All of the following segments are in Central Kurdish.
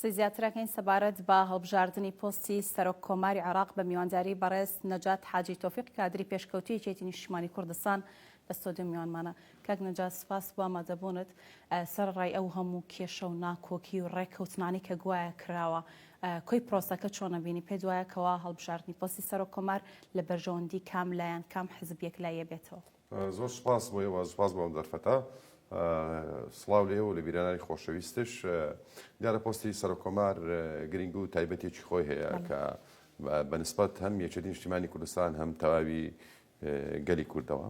قسەی زیاترەکەین سەبارەت بە هەڵبژاردننی پۆستی سەرۆک کۆماری عێراق بە میوانداری بەڕێز نەجات حاجی تۆفیق کادری پێشکەوتوی یەکێتی نیشتیمانی کوردستان لە ستۆدیۆ میوانمانە. کاک نەجات سپاس بۆ ئامادەبوونت سەرڕای ئەو هەموو کێشە و ناکۆکی و ڕێککەوتنانی کە گوایە کراوە کۆی پرۆسەکە چۆنە بینی پێ دوایە کەوا هەڵبژاردننی پۆستی سەرۆک کۆمار لە بەرژەوەندی کام لایەن کام حزبێک لایە بێتەوە. زۆر سپاس بۆیەوە سپاس بۆم دەرفەتە سڵاو لێ و لە بیرانانی خۆشەویستش دیارە پۆستی سەرۆک کۆمار گرنگ و تایبەتێکی خۆی هەیە کە بەنسبەت هەم یەکێتی نیشتیمانی کوردستان هەم تەواوی گەلی کوردەوە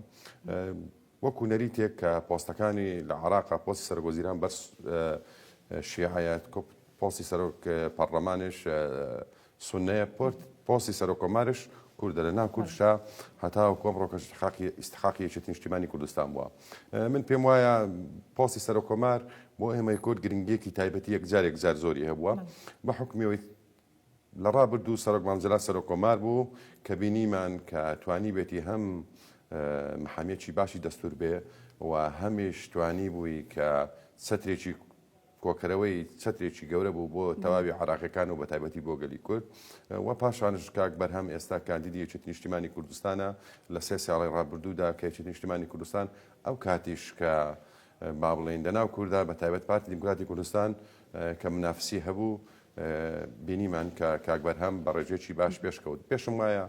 وەکو نەریتێک کە پۆستەکانی لە عێراقا پۆستی سەرۆکوەزیران بەرز شیعەیە پۆستی سەرۆک پەرلەمانش سوننەیە پۆستی سەرۆک کۆمارش کوردە لە ناو کوردشا هەتا کۆمڕۆکە ئیستحقاقی یەکێتی نیشتیمانی کوردستان بووە. من پێم وایە پۆستی سەرۆک کۆمار بۆ ئێمەی کورد گرنگیەکی تایبەتی یەکجارێک جار زۆری هەبووە بە حکمیەوەی لە ڕابردوو سەرۆک مامزەلات سەرۆک کۆمار بوو کە بینیمان کە توانی بێتی هەم محامیەکی باشی دەستور بێ و هەمیش توانی بووی کە چەترێکی کۆکەرەوەی چەترێکی گەورە بوو بۆ تەواوی عێراقیەکان و بە تایبەتی بۆ گەلی کورد و پاشانش کاک بەرهەم ئێستا کاندیدی یەکێتی نیشتیمانی کوردستانە لە 3 ساڵی ڕابردوودا کە یەکێتی نیشتیمانی کوردستان ئەو کاتیش کە با بڵێن لەناو کووردا بە تایبەت پارتی دیموکراتی کوردستان کە منافسی هەبوو بینیمان کە کاک بەرهەم بە ڕێژێکی باش پێشکەوت. پێشم وایە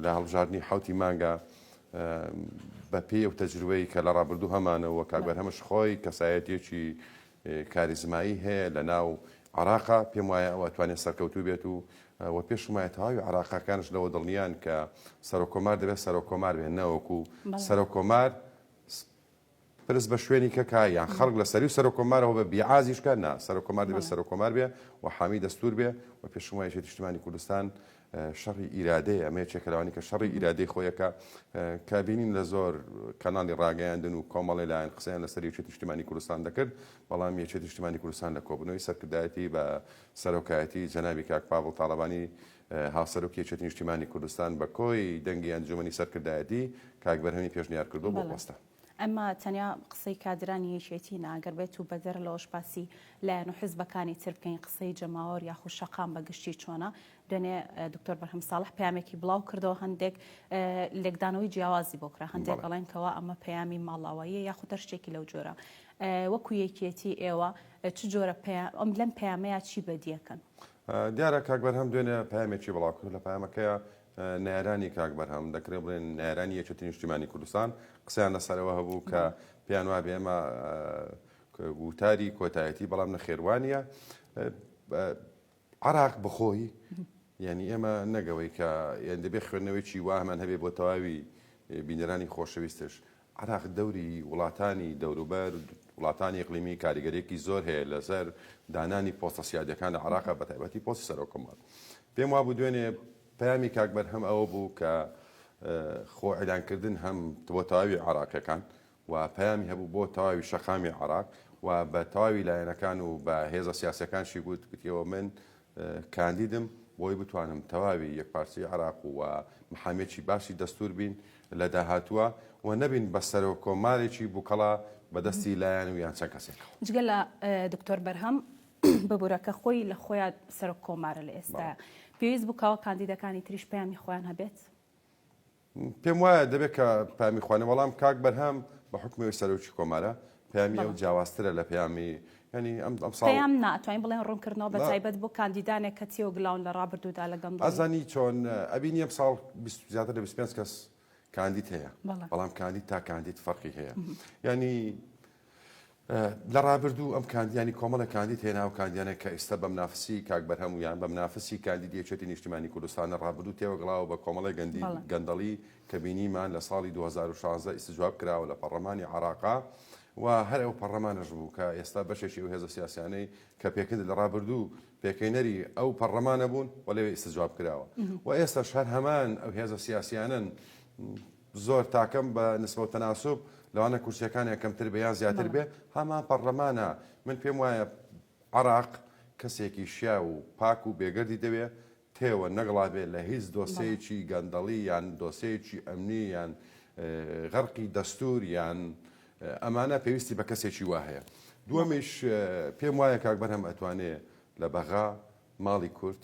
لە هەڵبژاردننی حوتی مانگە بە پێی و تەجروبەی کە لە ڕابردوو هەمانەوە کاک بەرهەمش خۆی کەسایەتێکی کاریزمایی هەیە لە ناو عێراقا پێم وایە ئەوە توانێت سەرکەوتوو بێت و پێشم وایە تەواوی عێراقیەکانش لەوە دڵنیان کە سەرۆک کۆمار دەبێت سەرۆک کۆمار بێت نەوەکو سەرۆک کۆمار پرس بە شوێنی کەکا یان خەڵک لە سەری و سەرۆک کۆمارەوە بە بیعازیش کار نا سەرۆک کۆمار دەبێت سەرۆک کۆمار بێ و حامی دەستور بێ و پێشم وایە یەکێتی نیشتیمانی کوردستان شەڕی ئیرادەیە ئەمە یەکێکەوانی کە شەڕی ئیرادەی خۆیەکە کە بینین لە زۆر کەناڵی ڕاگەیاندن و کۆمەڵی لایەن قسەیان لەسەر یەکێتی نیشتیمانی کوردستان دەکرد بەڵام یەکێتی نیشتیمانی کوردستان لە کۆبوونەوەی سەرکردایەتی بە سەرۆکایەتی جەنابی کاک پاڤڵ تاڵەبانی هاوسەرۆکی یەکێتی نیشتیمانی کوردستان بە کۆی دەنگی ئەنجومەنی سەرکردایەتی کاک بەرهەمی پێشنیار کردو بۆ پۆستە. ئەمە تەنیا قسەی کادرانی یەکێتی ناگەر بێت و بەدەر لەوەش باسی لایەن و حیزبەکانی تر بکەین قسەی جەماوەر یاخود شەقام بەگشتی چۆنە دەنێ دکتۆر بەرهەم ساڵح پەیامێکی بڵاو کردەوە هەندێک لێکدانەوەی جیاوازی بۆ کرا هەندێک گەڵێنکەوە ئەمە پەیامی ماڵاواییە یاخود شتێکی لەو جۆرە وەکو یەکێتی ئێوە چ جۆرە ئەم لەم پەیامەیە چی بەدیەکەن؟ دیارە کاک بەرهەم دوێنێ پەیامێکی بڵاو کرد لە پەیامەکەیە نارانی کاک بەرهەم دەکرێت بڵێن نارانی یەکێتی نیشتیمانی کوردستان قسەیان لەسەرەوە هەبوو کە پێیان وا بێ ئێمە وتاری کۆتایەتی بەڵام نەخێوانیە عێراق بخۆی یعنی ئێمە نەگەوەی کە یان دەبێت خوێندنەوەیکی وا هەمان هەبێ بۆ تەواوی بینەرانی خۆشەویستش عێراق دەوری وڵاتانی دەوروبەر وڵاتانی ئیقلیمی کاریگەرێکی زۆر هەیە لەسەر دانانی پۆستە سیادیەکان لە عێراقا بە تایبەتی پۆستی سەرۆک کۆمار. پێم وا بوو دوێنێ پەیامی کاک بەرهەم ئەوە بوو کە خۆ عیلانکردن هەم بۆ تەواوی عێراقیەکان و پەیامی هەبوو بۆ تەواوی شەقامی عێراق و بە تەواوی لایەنەکان و بە هێزە سیاسەکانشی گوتیەوە من کاندیدم بۆی بتوانم تەواوی یەکپارچەی عێراق و محامیەکی باشی دەستور بین لە داهاتووە و نەبین بە سەرۆک کۆمارێکی بووکەڵا بەدەستی لایەن و یان چەند کەسێکەوە. جگە لە دکتۆر بەرهەم ببوورەکە خۆی لە خۆیان سەرۆک کۆمارە لە ئێستا پێویست بووکەوە کاندیدەکانی تریش پەیامی خۆیان هەبێت؟ پێم وایە دەبێت کە پەیامی خوانێ بەڵام کاک بەرهەم بە حکمەوەی سەرۆکی کۆمارە پەیامی ئەو جیاوازترە لە پەیامی ینی ئەم ساڵ پەیام ناتوانین بڵێن ڕوونکردنەوە بە تایبەت بۆ کاندیدانێک کە چیەوە گڵاون لە ڕابردوودا لەگەڵ ئەزانی چۆن ئەبینی ئەم ساڵ زیاتر لە 25 کەس کاندید هەیە بەڵام کاندید تا کاندید فەرقی هەیە ینی لە ڕابردوو ئەم کاندیانی کۆمەڵە کاندید هێنا و کاندیانێک کە ئێستا بە منافسی کاک بەرهەم و یان بە منافسی کاندیدی یەکێتی نیشتیمانی کوردستانە ڕابردوو تێوەگڵاوە بە کۆمەڵی گەندەڵی کە بینیمان لە ساڵی 2016 ئیستیجواب کراوە لە پەرلەمانی عێراقا و هەر ئەو پەرلەمانەش بوو کە ئێستا بەشێکی ئەو هێزە سیاسیانەی کە پێکرد لە ڕابردوو پێکەینەری ئەو پەرلەمانە بوون و لەوێ ئیستیجواب کراوە و ئێستاش هەر هەمان ئەو هێزە سیاسیانن زۆر تاکەم بە نسبە و تەناسوب لەوانە کورسیەکان یەکەمتر بە یان زیاتر بێ هەمان پەرلەمانە من پێم وایە عێراق کەسێکی شیا و پاک و بێگەردی دەوێت تێوە نەگڵا بێت لە هیچ دۆسەیەکی گەندەڵی یان دۆسەیەکی ئەمنی یان غەرقی دەستور یان ئەمانە پێویستی بە کەسێکی وا هەیە. دووەمیش پێم وایە کاک بەرهەم ئەتوانێت لە بەغا ماڵی کورد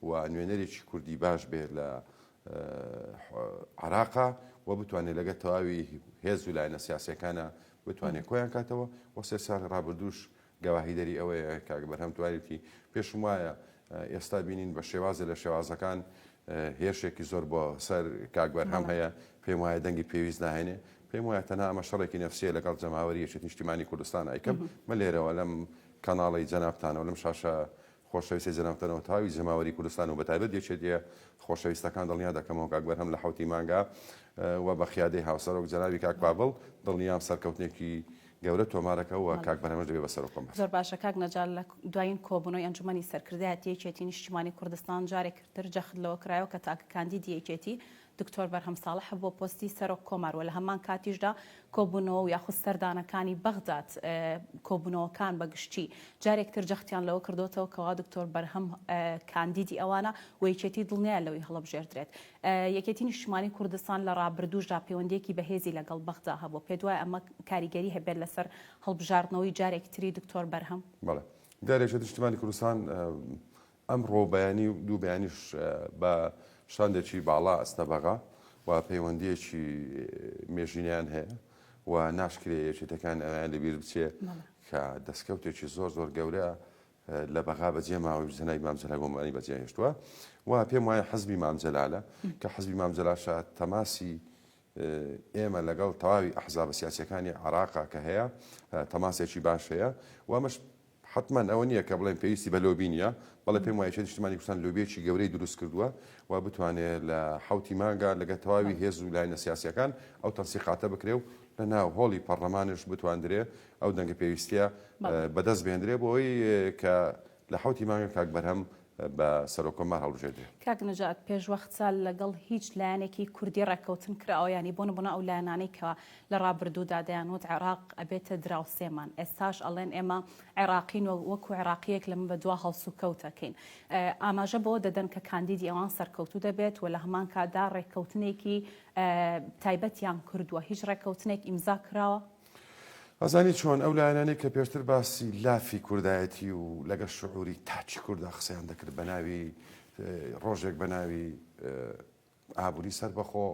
و نوێنەرێکی کوردی باش بێت لە عراقا و بتوانێت لەگە تەواوی هێز و لایەنە سیاسەکانە بتوانێت کۆیان کاتەوە و سێ ساڵی ڕابردووش گەواهیدەری ئەوەیە کاک بەرهەم توانێتی پێشم وایە ئێستا بینین بە شێوازە لە شێوازەکان هێرشێکی زۆر بۆ سەر کاک بەرهەم هەیە پێم وایە دەنگی پێویست ناهێنێ پێم وایە تەنها ئەمە شەڕێکی نەفسیە لەگەڵ جەماوەری یەکێتی نیشتیمانی کوردستان ئەیکەم مە لێرەوە لەم کەناڵی جەنابتانەوە لەم شاشە خۆشەویستی جەنابتانەوە تاوی جەماوەری کوردستان و بەتایبەت یەکێتیە خۆشەویستەکان دڵنیا دەکەمەوە کاک بەرهەم لە حوتی مانگا و بە خیادەی هاوسەرۆک جەنابی کاک بابڵ دڵنیام سەرکەوتنێکی گەورە تۆمارەکە و کاک بەرهەمەش دەبێت بەسەر کۆم زۆر باشە کاک نەجار لە دوایین کۆبوونەوەی ئەنجومەنی سەرکردایەتی یەکێتی نیشتیمانی کوردستان جارێکتر جەخت لەوە کرایەوە کە تاکە کاندیدی یەکێتی دکتۆر بەرهەم ساڵح بۆ پۆستی سەرۆک کۆمار و لە هەمان کاتیشدا کۆبوونەوە و یاخود سەردانەکانی بەغداد کۆبوونەوەکان بەگشتی جارێکتر جەختیان لەوە کردوتەوە کەوا دکتۆر بەرهەم کاندیدی ئەوانە و یەکێتی دڵنیایە لەوەی هەڵەبژێردرێت یەکێتی نیشتیمانی کوردستان لە ڕابردووشدا پەیوەندیەکی بەهێزی لەگەڵ بەغدا هەبوو پێ دوای ئەمە کاریگەری هەبێت لەسەر هەڵبژاردنەوەی جارێکتری دکتۆر بەرهەم بەڵێ جارێکی نیشتیمانی کوردستان ئەمڕۆ بەیانی و دوو بەیانیش بە شاندێکی باڵا ئەستە بەغا و پەیوەندیەکی مێژینیان هەیە و ناشکرێ یەکێتەکان ئەویان لەبیر بچێ کە دەستکەوتێکی زۆر زۆر گەورە لە بەغا بەجێ ماوەی زەنای مامجەلا گۆمانی بەجێ هێشتووە و پێم وایە حەزبی مامجەلالە کە حەزبی مامجەلاشە تەماسی ئێمە لەگەڵ تەواوی ئەحزابە سیاسیەکانی عراقا کە هەیە تەماسێکی باش هەیە و ئەمەش حتما ئەوە نییە کە بڵێن پێویستی بە لۆبی نیە بەڵێ پێم وایە نیشتیمانی کوردستان لۆبیەکی گەورەی دروست کردووە و بتوانێت لە حوتی مانگا لەگە تەواوی هێز و لایەنە سیاسیەکان ئەو تەنسیقاتە بکرێ و لە ناو هۆڵی پەرلەمانش بتواندرێ ئەو دەنگە پێویستیە بەدەست بێنرێ بۆ ئەوی کە لە حوتی مانگا کاک بەرهەم بە سەرۆکۆمار هەڵبژێردرێ کاک نەجات پێشوەخت سال لەگەڵ هیچ لایەنێکی کوردی ڕێککەوتن کراوە ینی بۆ نمونە ئەو لایەنانەی کە لە ڕابردوودا دەیانوت عێراق ئەبێتە دراوسێمان ئێستاش ئەڵێن ئێمە عێراقین وەکو عێراقیەک لەمە بە دوا هەڵسو کەوتەکەین ئاماژە بۆ دەدەن کە کاندیدی ئەوان سەرکەوتوو دەبێت و لە هەمان کادا ڕێککەوتنێکی تایبەتیان کردووە هیچ ڕێککەوتنێک ئیمزا کراوە ئەزانی چۆن ئەو لایەنانەی کە پێشتر باسی لافی کوردایەتی و لەگە شعوری تاچی کووردا قسەیان دەکرد بە ناوی ڕۆژێک بە ناوی ئابووری سەربەخۆ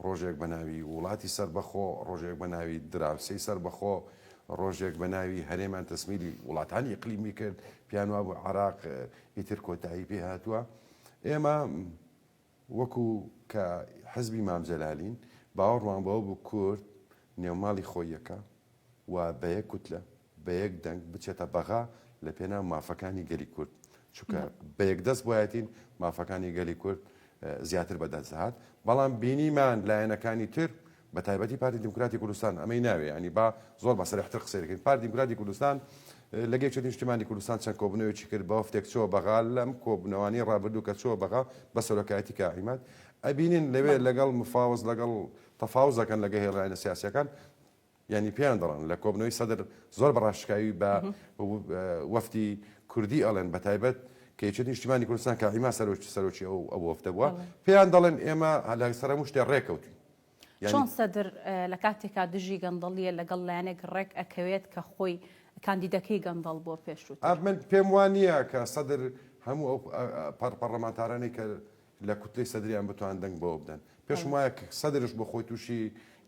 ڕۆژێک بە ناوی وڵاتی سەربەخۆ ڕۆژێک بە ناوی دراوسەی سەربەخۆ ڕۆژێک بە ناوی هەرێمان تەسمیلی وڵاتانی ئیقلیمی کرد پیان وا بوو عراق ئیتر کۆتایی پێ هاتووە ئێمە وەکو کە حەزبی مامجەلالین باوەڕمان بەوە بوو کورد نێوماڵی خۆیەکە و بە یەک کوتلە بە یەک دەنگ بچێتە بەغا لە پێناو مافەکانی گەلی کورد چونکە بە یەک دەست بۆایەتین مافەکانی گەلی کورد زیاتر بەدەست دەهات بەڵام بینیمان لایەنەکانی تر بە تایبەتی پارتی دیموکراتی کوردستان ئەمەی ناوێ ینی با زۆر بەسەرحتر قسەیەکەین پارتی دیموکراتی کوردستان لە یەکێتی نیشتیمانی کوردستان چەند کۆبوونەوەیەکی کرد بە وەفتێک چۆ بەغا لەم کۆبوونەوانی ڕابردوو کە چۆ بەغا بە سەرۆکایەتی کاعیمات ئەبینین لەوێ لەگەڵ مفاوز لەگەڵ تەفاوزەکەن لەگە هێڵایەنە سیاسیەکان ینی پێیان دەڵێن لە کۆبنەوەی سەدر زۆر بەڕاشکاوی بە وەفتی کوردی ئەڵێن بە تایبەت کە یەکێتی نیشتیمانی کوردستان کاعیما سەرۆکی ئەو وەفتە بووە پێیان دەڵێن ئێمە لە سەر هەموو شتێ ڕێکەوتین چۆن سەدر لە کاتێکا دژی گەندەڵیە لەگەڵ لایەنێک ڕێک ئەکەوێت کە خۆی کاندیدەکەی گەندەڵ بۆ پێشووت من پێم وانە کە سەدر هەموو ئەو پەرلەمانتارانەی کە لە کوتلەی سەدریان بتوان دەنگ بۆ بدەن پێشم وایە سەدرش بۆ خۆی تووشی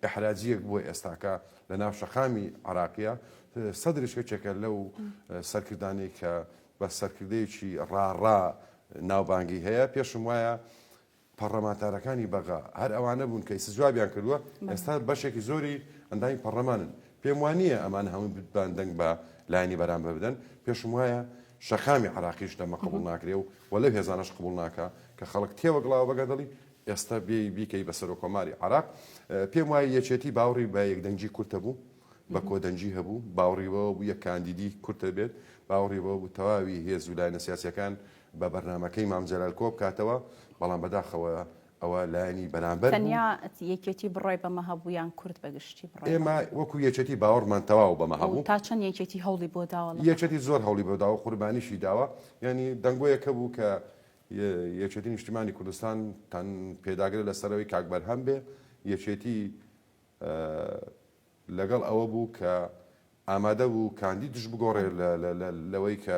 ئەحراجیەک بووە ئێستاکە لە ناو شەقامی عراقیە سەدرش کەچێکە لەو سەرکردانەی کە بە سەرکردەیەکی ڕاڕا ناوبانگی هەیە پێشم وایە پەرلەمانتارەکانی بەغا هەر ئەوانە بوون کە ئیسجوابیان کردووە ئێستا بەشێکی زۆری ئەندامی پەرلەمانن پێم وانە ئەمان هەموو بتوان دەنگ بە لایەنی بەرامبەر بدەن پێشم وایە شەقامی عراقیش دەمە قبوڵ ناکرێ و وەلەو هێزانەش قبوڵ ناکە کە خەڵک تێوەگڵاوە بەگەدەڵی ئێستا بیکەی بە سەرۆکۆماری عراق پێم وایە یەکێتی باوڕی بە یەکدەنگی کورتە بوو بە کۆدەنجی هەبوو باوڕیەوە بوو یەک کاندیدی کورتە بێت باوڕیەوە بوو تەواوی هێز و لایەنە سیاسیەکان بە بەرنامەکەی مامجەلال کۆ بکاتەوە بەڵام بەداخەوە ئەوە لایەنی بەرامبەر تەنیا یەکێتی بڕۆی بەمە هەبوویان کورد بەگشتی ئێمە وەکو یەکێتی باوەڕمان تەواو بەمە هەبوو تا چەند یەکێتی هەوڵی بۆ داوە یەکێتی زۆر هەوڵی بۆ داوە قوربانیشی داوە ینی دەنگۆیەکە بوو کە یەکێتی نیشتیمانی کوردستان تەن پێداگرێت لەسەرەوەی کاک بەرهەم بێ یەکێتی لەگەڵ ئەوە بوو کە ئامادە بوو کاندیدش بگۆڕێ لەوەی کە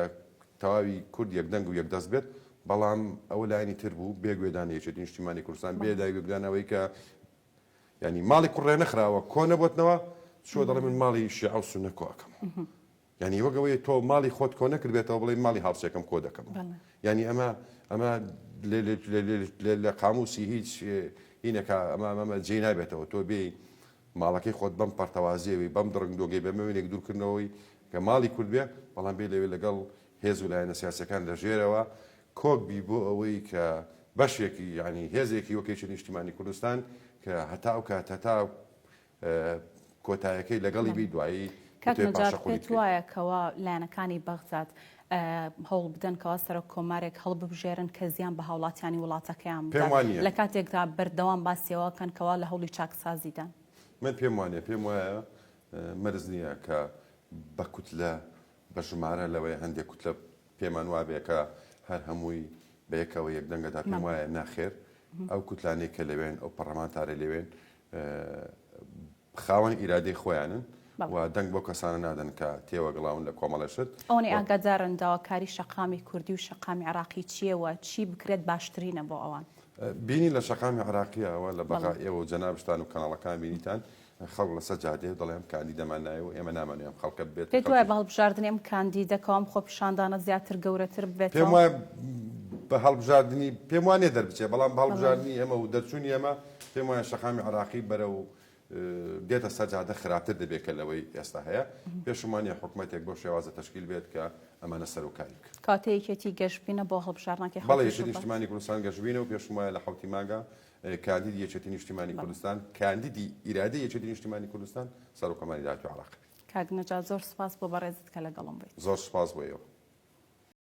تەواوی کورد یەکدەنگ و یەکدەست بێت بەڵام ئەوە لایانی تر بوو بێگوێدانی یەکێتی نیشتیمانی کوردستان بێداگوێدانەوەی کە ینی ماڵی کوڕێ نەخراوە کۆ نەبوتنەوە چۆ دەڵێ من ماڵی شیعە و سوننە کۆ ئەەکەم ینی وەگەوەی تۆ ماڵی خۆت کۆ نەکردبێتەوە بڵێ ماڵی هاوسێکم کۆ دەکەم ینی ئەمە لە قاموسی هیچ هینەکە ئەمە جێ نابێتەوە تۆ بێ ماڵەکەی خۆت بەم پەرتەوازیەوەی بەم دڕنگ دۆگەی بەمەوێنێک دوورکردنەوەی کە ماڵی کورد بێ بەڵام بێ لەوێ لەگەڵ هێز و لایەنە سیاسەکان لە ژێرەوە کۆکبی بۆ ئەوەی کە بەشێکی ینی هێزێکی وەکێکی نیشتیمانی کوردستان کە هەتا ئەو کات هەتا کۆتایەکەی لەگەڵی بی دوایی کاک نەجات پێت وایە کەوا لایەنەکانی بەغداد هەوڵ بدەن کەوا سەرۆک کۆمارێک هەڵببژێرن کە زیان بە هاوڵاتیانی وڵاتەکەیان بدات لە کاتێکدا بەردەوام باسیەوە کەن کەوا لە هەوڵی چاکسازیدان من پێم وایە مەرز نییە کە بە کوتلە بە ژمارە لەوەی هەندێک کوتلە پێمان وابێ کە هەر هەمووی بەیەکەوە یەکدەنگەدا پێم وایە ناخێر ئەو کوتلانەی کە لەوێن ئەو پەرلەمانتارە لەوێن خاوەن ئیرادەی خۆیانن و دەنگ بۆ کەسانە نادەن کە تێوەگەڵاون لە کۆمەڵەشت ئەوەی ئاگادارن داواکاری شەقامی کوردی و شەقامی عراقی چیەوە چی بکرێت باشترینە بۆ ئەوان بینی لە شەقامی عراقیەوە لە بەغا ئێوە و جەنابشتان و کەناڵەکان بینیتان خەڵک لەسەر جادێ دەڵێم کاندیدەمان نایە و ئێمە نامانوێم خەڵکە بێت پێت وایە بە هەڵبژاردننی ئەم کاندیدەکەوام خۆ پیشاندانە زیاتر گەورەتر بێت پێم وایە بە هەڵبژاردننی پێم وانێ دەربچێ بەڵام بە هەڵبژاردننی ئێمە و دەرچوونی ئێمە پێم وایە شەقامی عراقی بەرە و دێتە سەرجادە خراپتر دەبێت کە لەوەی ئێستا هەیە پێشمانە حکوومەتێک بۆ شێوازە تەشکیل بێت کە ئەمانە سەرۆکاری کرد کاتەیەکێتی گەشتبینە بۆ هەڵبژاردنەکەی بەڵێ یەکێتی نیشتیمانی کوردستان گەشتبینە و پێشم وایە لە حوتی ماگە کاندیدی یەکێتی نیشتیمانی کوردستان کاندیدی ئیرادەی یەکێتی نیشتیمانی کوردستان سەرۆکۆماری داهاتوی عراق کاک نەجات زۆر سپاس بۆ بەڕێزت کە لەگەڵم بێت زۆر سپاس بۆ ئێوە